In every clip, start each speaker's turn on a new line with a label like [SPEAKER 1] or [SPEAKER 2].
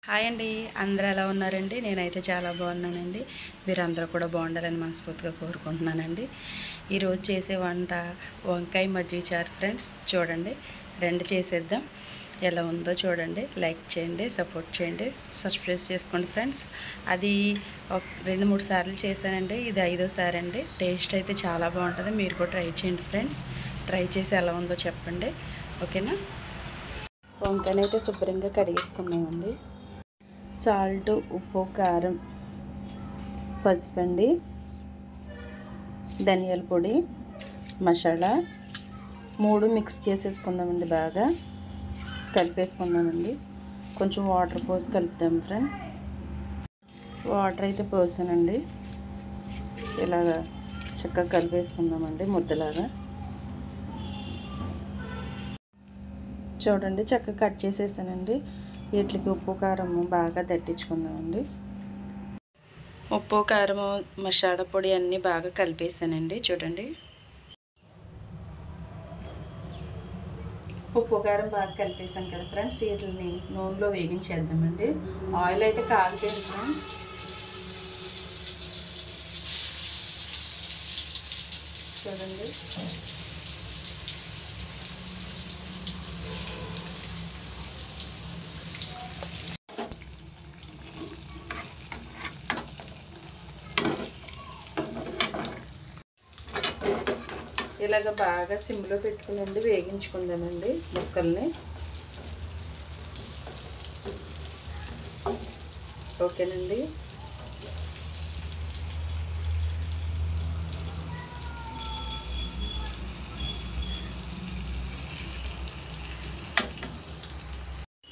[SPEAKER 1] Hi అండి, అందరూ ఎలా ఉన్నారండి? నేనైతే చాలా బాగున్నానండి. మీరందరూ కూడా బాగుండాలని మనస్ఫూర్తిగా కోరుకుంటున్నానండి. ఈరోజు చేసే వంట వంకాయ మజ్జిగ చారు ఫ్రెండ్స్. చూడండి, రెండు చేసేద్దాం. ఎలా ఉందో చూడండి, లైక్ చేయండి, సపోర్ట్ చేయండి, సబ్స్క్రైబ్ చేసుకోండి ఫ్రెండ్స్. అది ఒక 2-3 సార్లు చేశానండి, ఇది 5వ సారి అండి. టేస్ట్ అయితే చాలా బాగుంటుంది, మీరు కూడా ట్రై చేయండి ఫ్రెండ్స్. ట్రై చేసి ఎలా ఉందో చెప్పండి, ఓకేనా? వంకాయనైతే శుభ్రంగా కడిగేసుకున్నామండి. సాల్ట్, ఉప్పు, కారం, పసుపండి, ధనియాల పొడి, మసాలా 3 మిక్స్ చేసేసుకుందామండి. బాగా కలిపేసుకుందామండి. కొంచెం వాటర్ పోసి కలుపుదాం ఫ్రెండ్స్. వాటర్ అయితే పోసానండి. ఇలాగా చక్కగా కలిపేసుకుందామండి ముద్దలాగా. చూడండి, చక్కగా కట్ చేసేసానండి. వీటికి ఉప్పు కారం బాగా దట్టించుకుందామండి. ఉప్పు కారము మసాలా పొడి అన్నీ బాగా కలిపేసానండి. చూడండి, ఉప్పు కారం బాగా కలిపేసాను కదా ఫ్రెండ్స్. వీటిని నూనెలో వేగించేద్దామండి. ఆయిల్ అయితే కాగిపోయింది ఫ్రెండ్స్. చూడండి, ఇలాగ బాగా సిమ్లో పెట్టుకునండి వేగించుకుందామండి ముక్కల్ని. ఓకేనండి.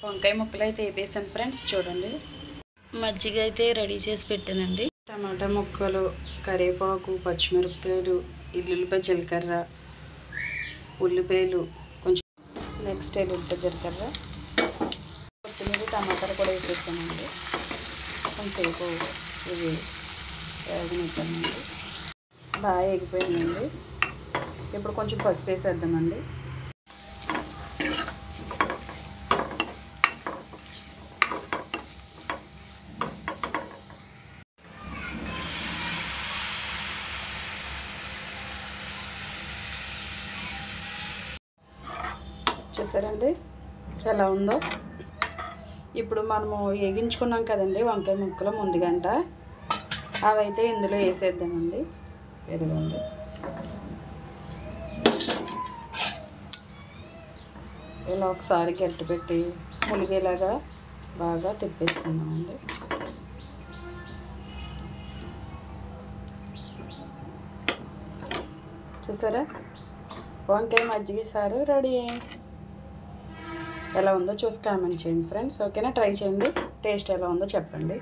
[SPEAKER 1] వంకాయ ముక్కలు అయితే వేసాను ఫ్రెండ్స్. చూడండి, మజ్జిగ అయితే రెడీ చేసి పెట్టానండి. టమాటా ముక్కలు, కరివేపాకు, పచ్చిమిరపకాయలు, ఎల్లుల్లిపాయ జీలకర్ర, ఉల్లిపాయలు కొంచెం, నెక్స్ట్ ఎల్లుల్లిపాయ జీలకర్ర, కొత్తిమీర, టమాటాలు కూడా వేసేసానండి. కొంచెంసేపు ఇవి వేగనిద్దామండి. బాగా ఎగిపోయిందండి. ఇప్పుడు కొంచెం పసుపు వేసేద్దామండి. చూసారండి ఎలా ఉందో? ఇప్పుడు మనము వేగించుకున్నాం కదండి వంకాయ ముక్కలు ముందుగంట, అవైతే ఇందులో వేసేద్దామండి. ఎదుగుండి, ఇలా ఒకసారి గట్టి పెట్టి ములిగేలాగా బాగా తిప్పేసుకుందామండి. చూసారా, వంకాయ మజ్జిగ సారు రెడీ. ఎలా ఉందో చూసి కామెంట్ చేయండి ఫ్రెండ్స్, ఓకేనా? ట్రై చేయండి, టేస్ట్ ఎలా ఉందో చెప్పండి.